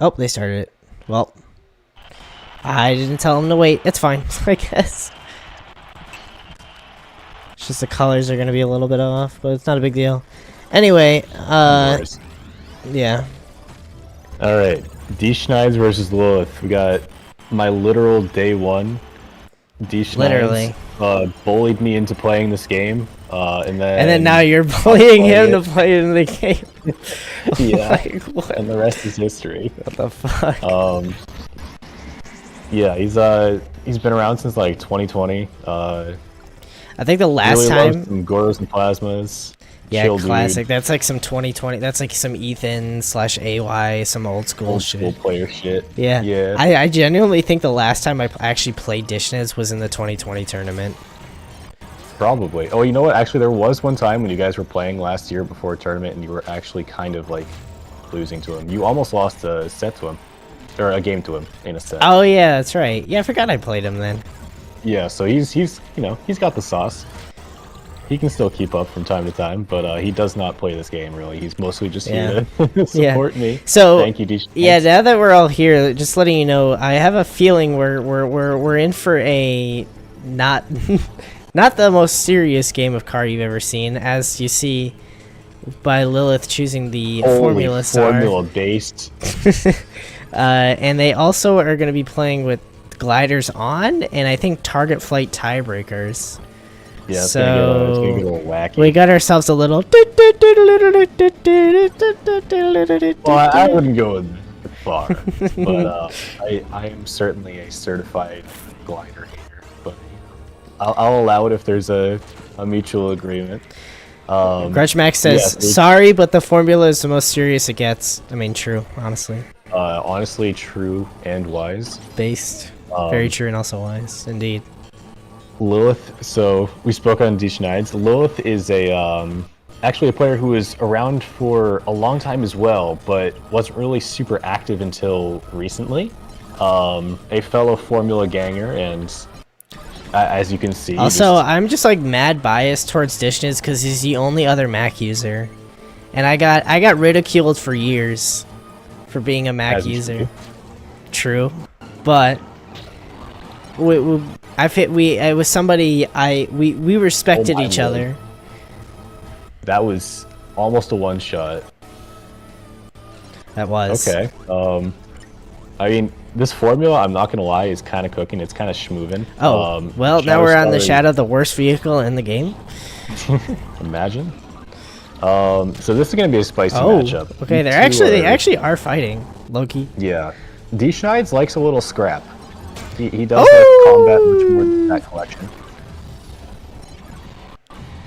Oh, they started it. Well, I didn't tell them to wait. It's fine, I guess. It's just the colors are going to be a little bit off, but it's not a big deal. Anyway, yeah. Alright, dschnids versus Lillith. We got my literal day one. dschnids Literally. Bullied me into playing this game, and then now you're bullying him to play in the game. Yeah, Like, what? and the rest is history. What the fuck? Yeah, he's been around since like 2020. I think the last really time. loves some Goros and Plasmas. Yeah, Chill classic. dude. That's like some 2020. That's like some Ethan/AY, some old school shit. Old player shit. Yeah. Yeah. I genuinely think the last time I actually played dschnids was in the 2020 tournament. Probably. Oh, you know what? Actually, there was one time when you guys were playing last year before a tournament, and you were actually kind of like losing to him. You almost lost a set to him, or a game to him in a set. Oh yeah, that's right. Yeah, I forgot I played him then. Yeah, so he's you know, he's got the sauce. He can still keep up from time to time, but he does not play this game really. He's mostly just here to support me. So thank you, dschnids. Yeah, now that we're all here, just letting you know, I have a feeling we're in for a not not the most serious game of card you've ever seen, as you see by Lillith choosing the formula star. Formula based. And they also are going to be playing with gliders on, and I think target flight tiebreakers. Yeah, it's so gonna get a little wacky. we got ourselves a little. Well, I wouldn't go that far, but I am certainly a certified glider hater. But I'll allow it if there's a mutual agreement. Grudgemax says, yeah, sorry, but the formula is the most serious it gets. I mean, true, honestly. Honestly, true and wise. Based. Very true and also wise, indeed. Lillith, so we spoke on dschnids. Lillith is actually a player who was around for a long time as well, but wasn't really super active until recently. A fellow Formula ganger, and as you can see... Also, I'm just like mad biased towards dschnids because he's the only other Mac user. And I got ridiculed for years for being a Mac user. True. But... it was somebody we respected each other. That was almost a one shot. That was. Okay. I mean, this formula, I'm not gonna lie, is kind of cooking. It's kind of schmoovin'. Oh, well, now we're on the Shadow, the worst vehicle in the game. Imagine. So this is gonna be a spicy matchup. Okay, they actually are fighting, Loki. Yeah, dschnids likes a little scrap. He does like combat much more than that collection.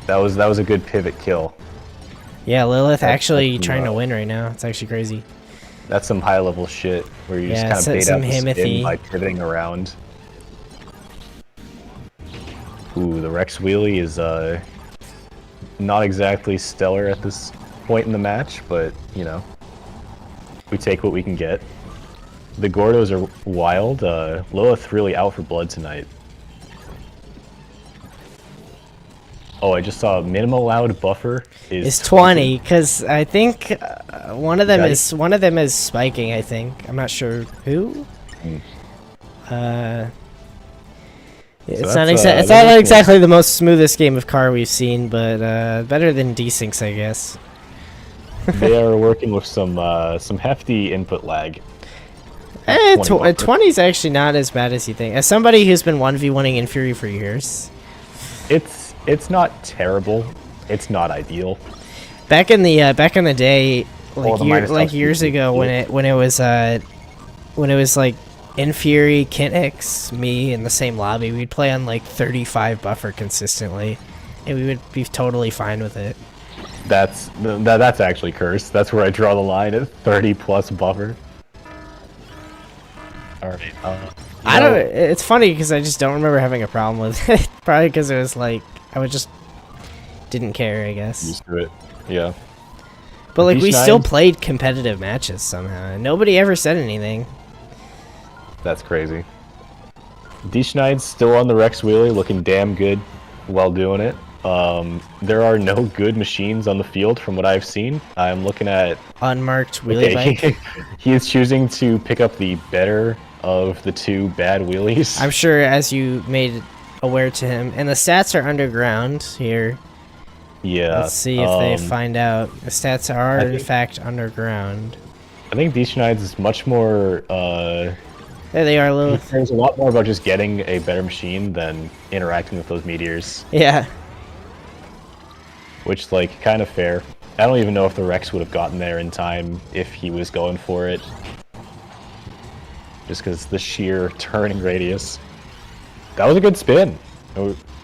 That was a good pivot kill. Yeah, Lillith actually trying to win right now. It's actually crazy. That's some high level shit where you just kind of bait out the spin by pivoting around. Ooh, the Rex wheelie is not exactly stellar at this point in the match, but you know, we take what we can get. The Gordos are wild. Lillith really out for blood tonight. Oh, I just saw minimum allowed buffer is 20, because I think one of them is spiking. I think I'm not sure who. It's not exactly the most smoothest game of car we've seen, but better than desyncs, I guess. They are working with some hefty input lag. 20 is actually not as bad as you think. As somebody who's been 1v1ing in Fury for years, it's not terrible. It's not ideal. Back in the day, like years ago, when it was like in Fury, Kinix, me in the same lobby, we'd play on like 35 buffer consistently, and we would be totally fine with it. That's actually cursed. That's where I draw the line at 30 plus buffer. Alright, I don't. It's funny because I just don't remember having a problem with it. Probably because it was like I would just didn't care, I guess. Used to it, yeah. But like we still played competitive matches somehow, and nobody ever said anything. That's crazy. dschnids still on the Rex wheelie, looking damn good while doing it. There are no good machines on the field from what I've seen. I'm looking at unmarked wheelie bike. He is choosing to pick up the better of the two bad wheelies. I'm sure, as you made aware to him, and the stats are underground here. Yeah. Let's see if they find out. The stats are in fact underground. I think dschnids is much more. There they are, Lillith. He cares a lot more about just getting a better machine than interacting with those meteors. Yeah. Which, like, kind of fair. I don't even know if the Rex would have gotten there in time if he was going for it. Just because the sheer turning radius. That was a good spin.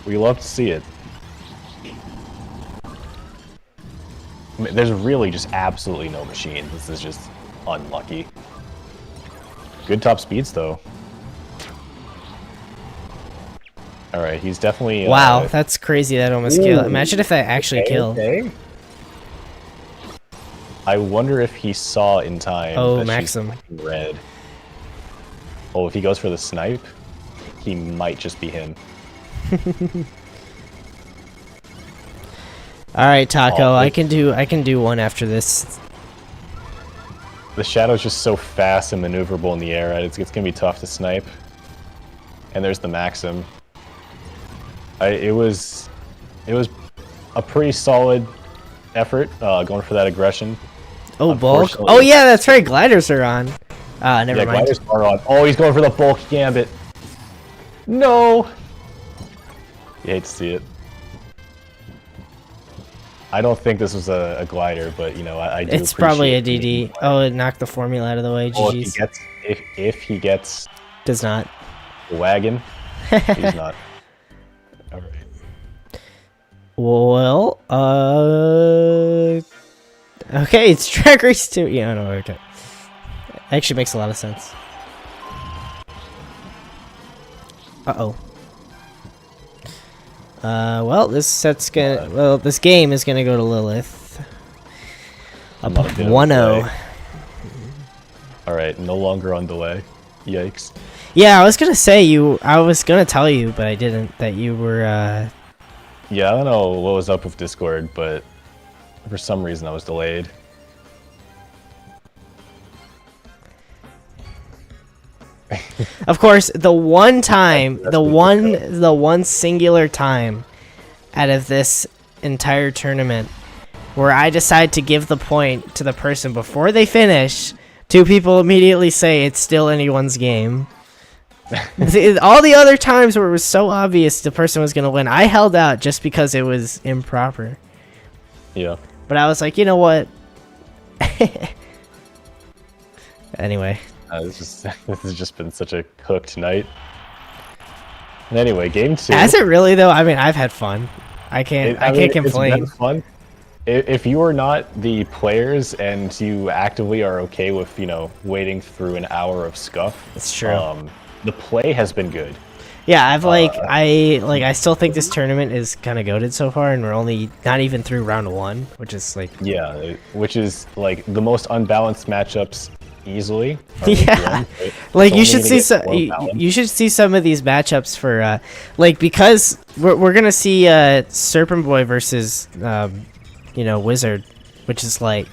We love to see it. I mean, there's really just absolutely no machine. This is just unlucky. Good top speeds, though. Alright, he's definitely... Wow, that's crazy that almost killed. Imagine if that actually killed. Okay. I wonder if he saw in time that Maxim. She's red. Oh, if he goes for the snipe, he might just be him. Alright, Taco, I can do one after this. The Shadow's just so fast and maneuverable in the air, it's gonna be tough to snipe. And there's the Maxim. It was a pretty solid effort, going for that aggression. Oh, bulk. Oh yeah, that's right. Gliders are on. Never mind. Gliders are on. Oh, he's going for the bulk gambit. No. You hate to see it. I don't think this was a glider, but you know I do. It's probably a DD. Oh, it knocked the formula out of the way. Oh, GG's. if he gets Does not. the wagon, he's not. All right. Well, okay, it's Drag Race 2. Yeah, no, okay. Actually makes a lot of sense. Uh-oh. Well, this game is gonna go to Lillith. Up 1-0. Alright, no longer on delay. Yikes. Yeah, I was gonna say I was gonna tell you, but I didn't, that you were, Yeah, I don't know what was up with Discord, but for some reason I was delayed. Of course, the one time, the one singular time out of this entire tournament where I decide to give the point to the person before they finish, two people immediately say it's still anyone's game. All the other times where it was so obvious the person was going to win, I held out just because it was improper. Yeah. But I was like, you know what? Anyway. This has just been such a cooked night. And anyway, game 2. Has it really though? I mean, I've had fun. I can't complain. It's been fun. If you are not the players and you actively are okay with, you know, waiting through an hour of scuff, it's true. The play has been good. Yeah, I still think this tournament is kind of goated so far, and we're only not even through round 1, which is like which is like the most unbalanced matchups easily. Yeah, like you should see you should see some of these matchups for like, because we're gonna see Serpent Boy versus you know, Wizard, which is like,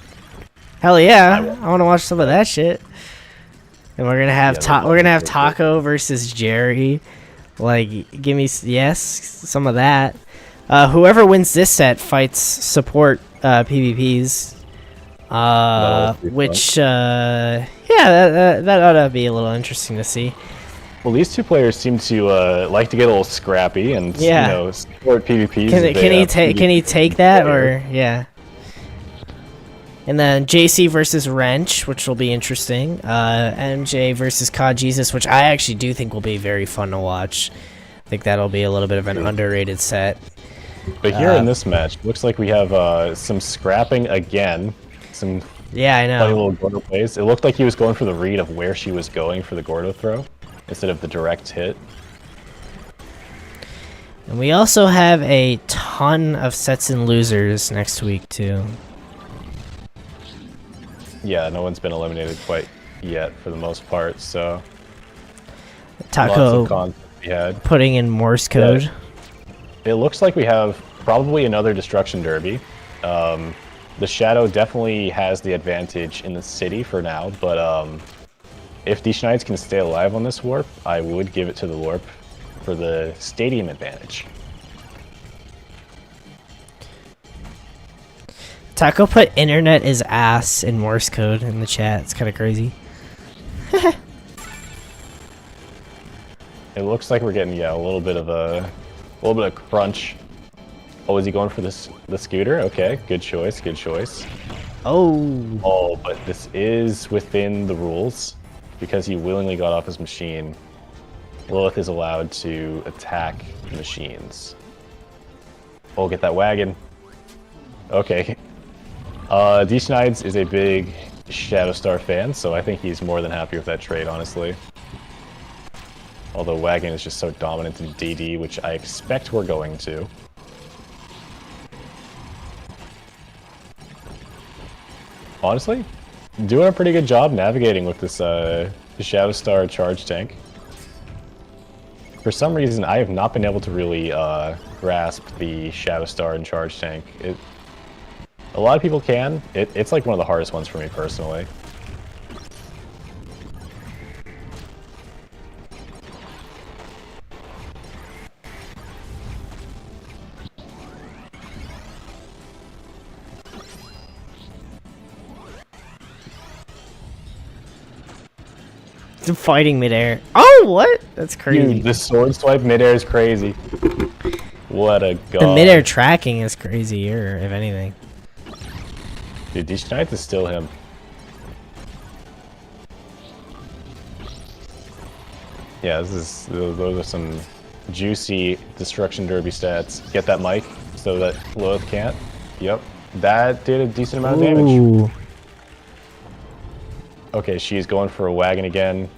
hell yeah, I want to watch some of that shit. And we're gonna have Taco versus Jerry. Like, give me some of that. Whoever wins this set fights support PvPs. Which yeah, that ought to be a little interesting to see. Well, these two players seem to like to get a little scrappy and you know, support PvPs. Can he take that, or yeah? And then JC versus Wrench, which will be interesting. MJ versus COD Jesus, which I actually do think will be very fun to watch. I think that'll be a little bit of an underrated set. But here in this match, looks like we have some scrapping again. Some I know. funny little Gordo plays. It looked like he was going for the read of where she was going for the Gordo throw instead of the direct hit. And we also have a ton of sets and losers next week too. Yeah, no one's been eliminated quite yet for the most part, so Taco lots of cons we had. Putting in Morse code. It looks like we have Probably another Destruction Derby. The Shadow definitely has the advantage in the city for now, but if dschnids can stay alive on this warp, I would give it to the warp for the stadium advantage. Taco put internet is ass in Morse code in the chat. It's kind of crazy. It looks like we're getting a little bit of crunch. Oh, is he going for the scooter? Okay, good choice, good choice. Oh, but this is within the rules because he willingly got off his machine. Lillith is allowed to attack machines. Oh, get that wagon. Okay. dschnids is a big Shadowstar fan, so I think he's more than happy with that trade, honestly. Although wagon is just so dominant in DD, which I expect we're going to. Honestly, doing a pretty good job navigating with this Shadowstar charge tank. For some reason, I have not been able to really grasp the Shadowstar and charge tank. A lot of people can. It's like one of the hardest ones for me personally. Fighting midair. Oh, what? That's crazy. Dude, the sword swipe midair is crazy. What a god. The midair tracking is crazier, if anything. Dude, dschnids is still him. Yeah, those are some juicy Destruction Derby stats. Get that mic so that Lillith can't. Yep, that did a decent amount of damage. Okay, she's going for a wagon again.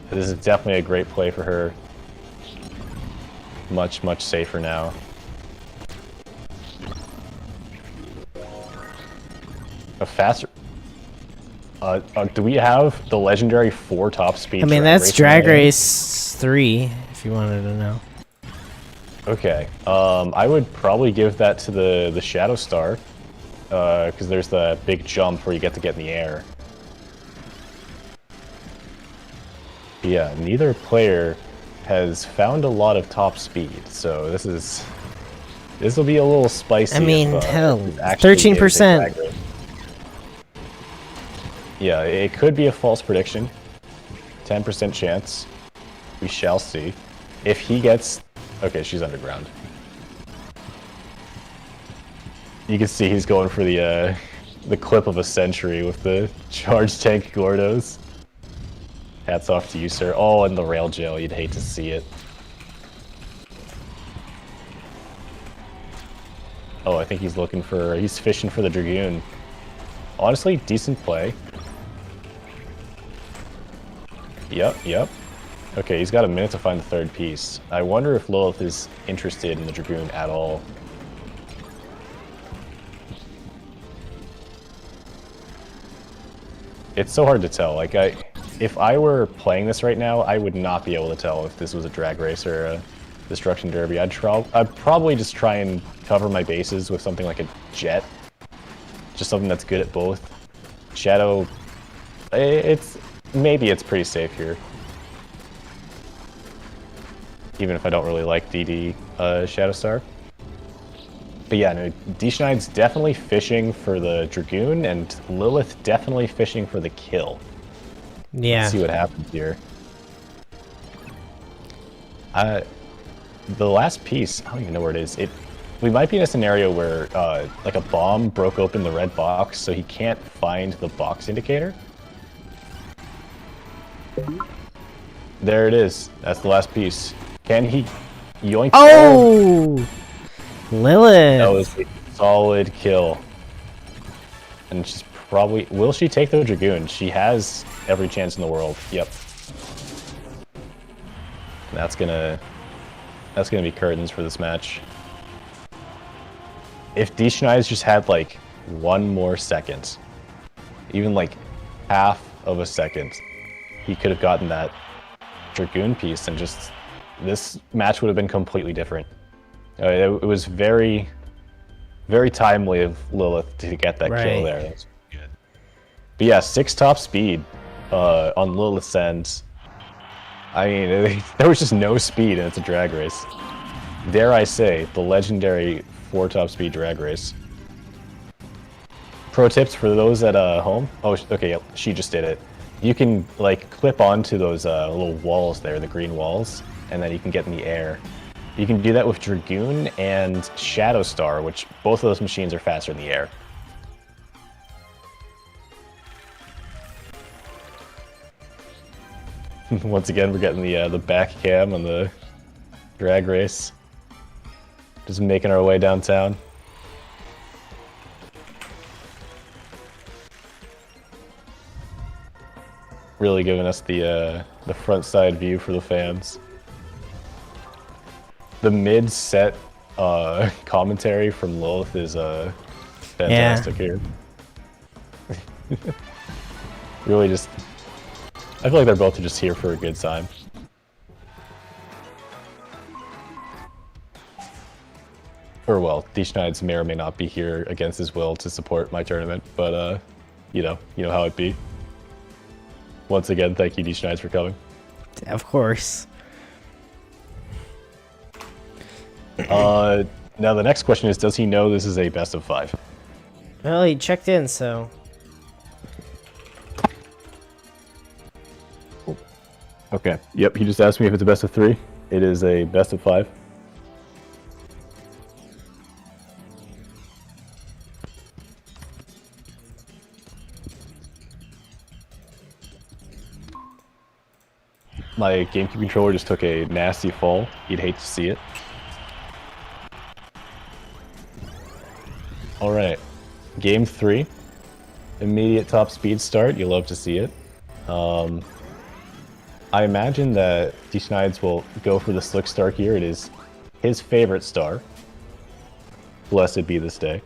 This is definitely a great play for her. Much, much safer now. A faster... do we have the legendary 4 top speed? I mean, that's Drag Race 3, if you wanted to know. Okay, I would probably give that to the Shadowstar, because there's the big jump where you get in the air. Yeah, neither player has found a lot of top speed, so this will be a little spicy. I mean, hell, 13%. Yeah, it could be a false prediction. 10% chance. We shall see. If he gets... Okay, she's underground. You can see he's going for the clip of a century with the charge tank Gordos. Hats off to you, sir. Oh, and the rail jail. You'd hate to see it. Oh, I think he's fishing for the Dragoon. Honestly, decent play. Yep. Okay, he's got a minute to find the third piece. I wonder if Lillith is interested in the Dragoon at all. It's so hard to tell. Like, if I were playing this right now, I would not be able to tell if this was a drag race or a Destruction Derby. I'd probably just try and cover my bases with something like a jet. Just something that's good at both. Shadow, maybe it's pretty safe here. Even if I don't really like DD Shadowstar. But yeah, no, dschnids definitely fishing for the Dragoon, and Lillith definitely fishing for the kill. Yeah. Let's see what happens here. The last piece, I don't even know where it is. We might be in a scenario where like a bomb broke open the red box, so he can't find the box indicator. There it is. That's the last piece. Can he yoink? Oh! Lillith! That was a solid kill. And she's probably... Will she take the Dragoon? She has every chance in the world. Yep. That's gonna be curtains for this match. If dschnids just had like one more second, even like half of a second, he could have gotten that Dragoon piece, and just this match would have been completely different. It was very, very timely of Lillith to get that kill there. That's good. But yeah, 6 top speed on Lillith's end. I mean, there was just no speed, and it's a drag race. Dare I say, the legendary 4 top speed drag race. Pro tips for those at home. Oh, okay, she just did it. You can like clip onto those little walls there, the green walls, and then you can get in the air. You can do that with Dragoon and Shadow Star, which both of those machines are faster in the air. Once again, we're getting the back cam on the drag race. Just making our way downtown. Really giving us the front side view for the fans. The mid-set commentary from Lillith is fantastic here. Really just... I feel like they're both just here for a good time. Or well, dschnids may or may not be here against his will to support my tournament, but you know how it be. Once again, thank you dschnids for coming. Of course. Now the next question is, does he know this is a best of 5? Well, he checked in, so... Okay. Yep, he just asked me if it's a best of 3. It is a best of 5. My GameCube controller just took a nasty fall. You'd hate to see it. Alright. Game 3. Immediate top speed start. You love to see it. I imagine that dschnids will go for the Slick Star here. It is his favorite star. Blessed be this day.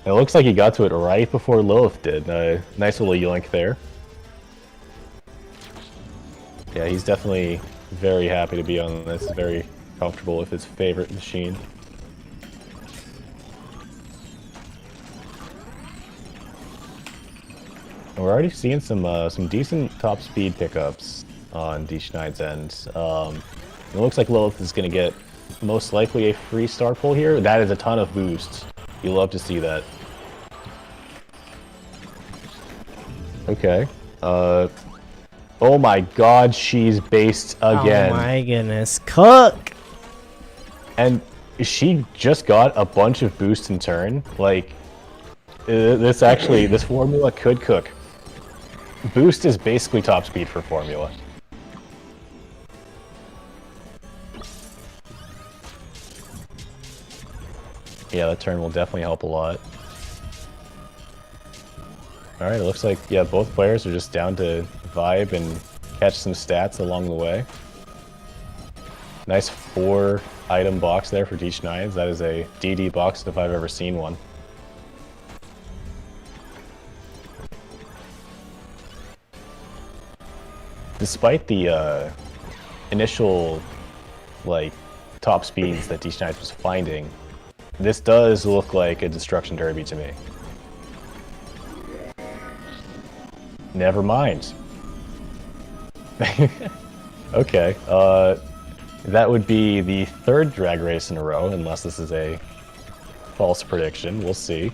It looks like he got to it right before Lillith did. Nice little yoink there. Yeah, he's definitely very happy to be on this. Very comfortable with his favorite machine. And we're already seeing some decent top speed pickups on dschnids' end. It looks like Lillith is going to get most likely a free star pull here. That is a ton of boost. You love to see that. Okay. Oh my god, she's based again. Oh my goodness. Cook! And she just got a bunch of boost in turn. Like, this formula could cook. Boost is basically top speed for formula. Yeah, that turn will definitely help a lot. Alright, it looks like, yeah, both players are just down to vibe and catch some stats along the way. Nice 4-item box there for dschnids. That is a DD box if I've ever seen one. Despite the initial, like, top speeds that dschnids was finding, this does look like a destruction derby to me. Never mind. Okay, that would be the 3rd drag race in a row, unless this is a false prediction. We'll see.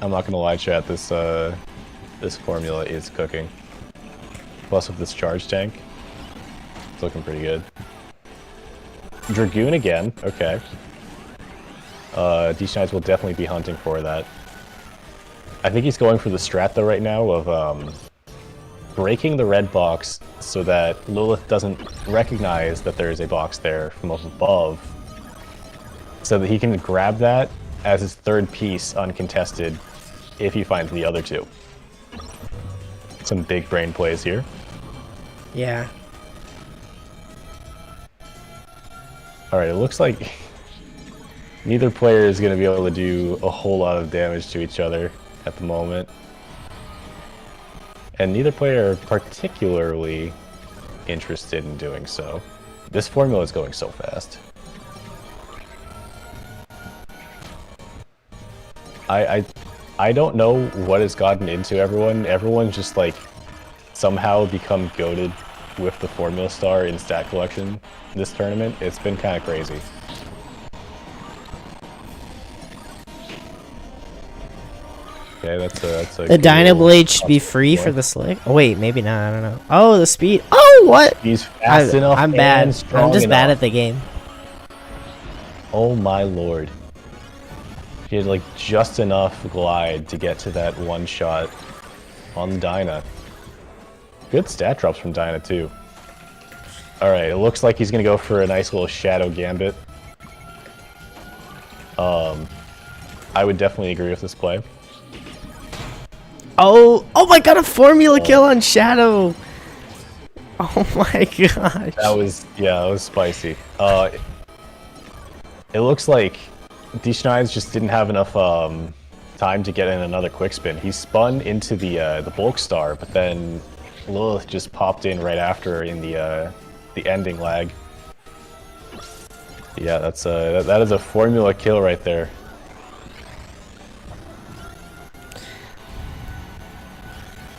I'm not gonna lie, chat. This formula is cooking. Plus, with this charge tank, it's looking pretty good. Dragoon again. Okay. dschnids will definitely be hunting for that. I think he's going for the strat though right now of breaking the red box so that Lillith doesn't recognize that there is a box there from up above, so that he can grab that as his 3rd piece uncontested if he finds the other 2. Some big brain plays here. Yeah. Alright, it looks like neither player is going to be able to do a whole lot of damage to each other at the moment. and neither player are particularly interested in doing so. This formula is going so fast. I don't know what has gotten into everyone. Everyone's just like somehow become goated with the formula star in stat collection this tournament. It's been kind of crazy. Okay, that's a the Dyna Blade should be free for the slick. Oh wait, maybe not. I don't know. Oh, the speed. Oh, what? He's fast enough. I'm bad. I'm just bad enough. at the game. Oh my lord. He had like just enough glide to get to that one shot on Dyna. Good stat drops from Dyna too. Alright, it looks like he's gonna go for a nice little shadow gambit. I would definitely agree with this play. Oh my god, a formula kill on Shadow! Oh my gosh. That was spicy. It looks like dschnids just didn't have enough time to get in another quick spin. He spun into the bulk star, but then Lillith just popped in right after in the ending lag. Yeah, that is a formula kill right there.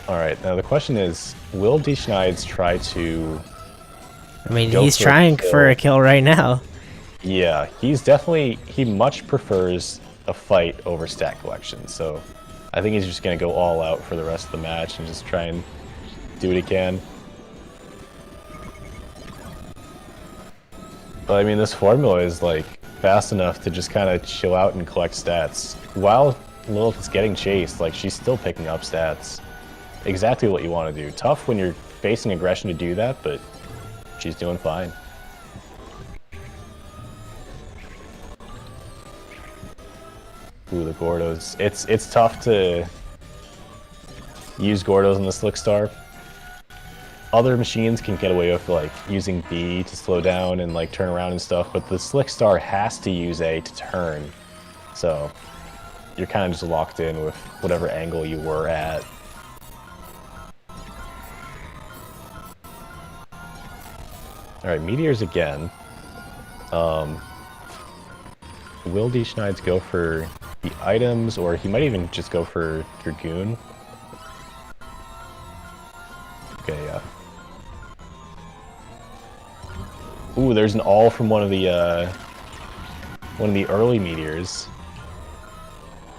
Alright, now the question is, will dschnids try to... I mean, he's trying for a kill right now. Yeah, he much prefers a fight over stat collection, so I think he's just going to go all out for the rest of the match and just try and do what he can. But I mean, this formula is like fast enough to just kind of chill out and collect stats. While Lillith is getting chased, like she's still picking up stats. Exactly what you want to do. Tough when you're facing aggression to do that, but she's doing fine. Ooh, the Gordos. It's tough to use Gordos on the Slick Star. Other machines can get away with like using B to slow down and like turn around and stuff, but the Slick Star has to use A to turn. So you're kind of just locked in with whatever angle you were at. Alright, Meteors again. Will dschnids go for the items, or he might even just go for Dragoon? Okay, yeah. Ooh, there's an all from one of the early Meteors.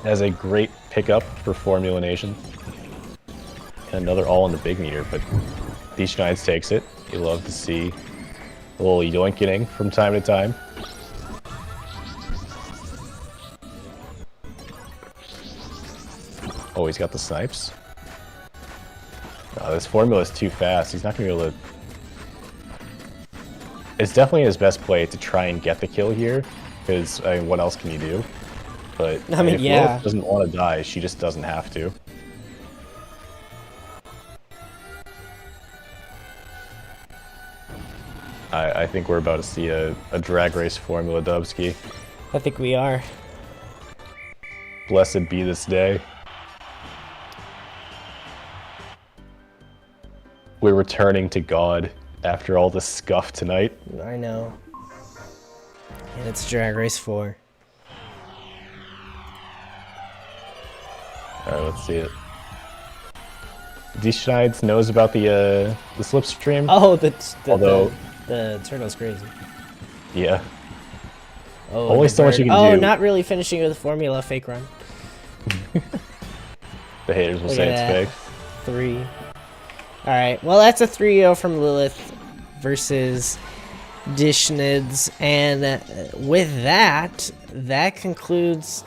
Has a great pickup for Formula Nation. And another all in the big meteor, but dschnids takes it. You love to see a little yoinking from time to time. Oh, he's got the snipes. Oh, this formula is too fast. He's not going to be able to... It's definitely his best play to try and get the kill here, because, I mean, what else can you do? But I mean, if yeah. Lillith doesn't want to die, she just doesn't have to. I think we're about to see a drag race formula dubski. I think we are. Blessed be this day. We're returning to God after all the scuff tonight. I know. And it's Drag Race 4. Alright, let's see it. dschnids knows about the slipstream. Oh, although the turtle's crazy. Yeah. Oh, only so much you can do. Oh, not really finishing with the formula. Fake run. The haters will say it's fake. 3. Alright, well that's a 3-0 from Lillith versus dschnids, and with that concludes